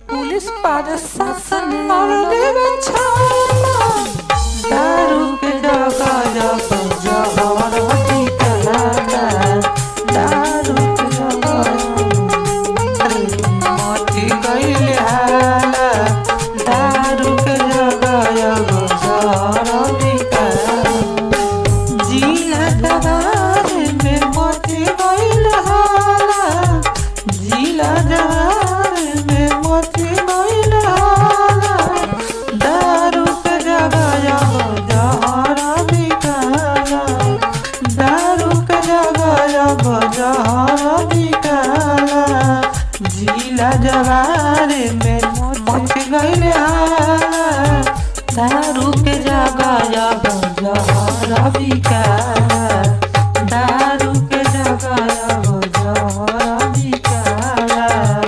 Police प्रशासन मार देवे छाला, दारू के जगह जगह जहर हटी कहला, दारू के जगह मची गइल हाला, दारू के जगह जगह जहर हटी कहला, जिला जवार में मची गइल हाला, जिला जवार में मची गइल हाला, दारू के जगह जगह जहर हटी कहला, दारू के जगह जगह जहर हटी कहला, जिला जवार में मच गइल हाला।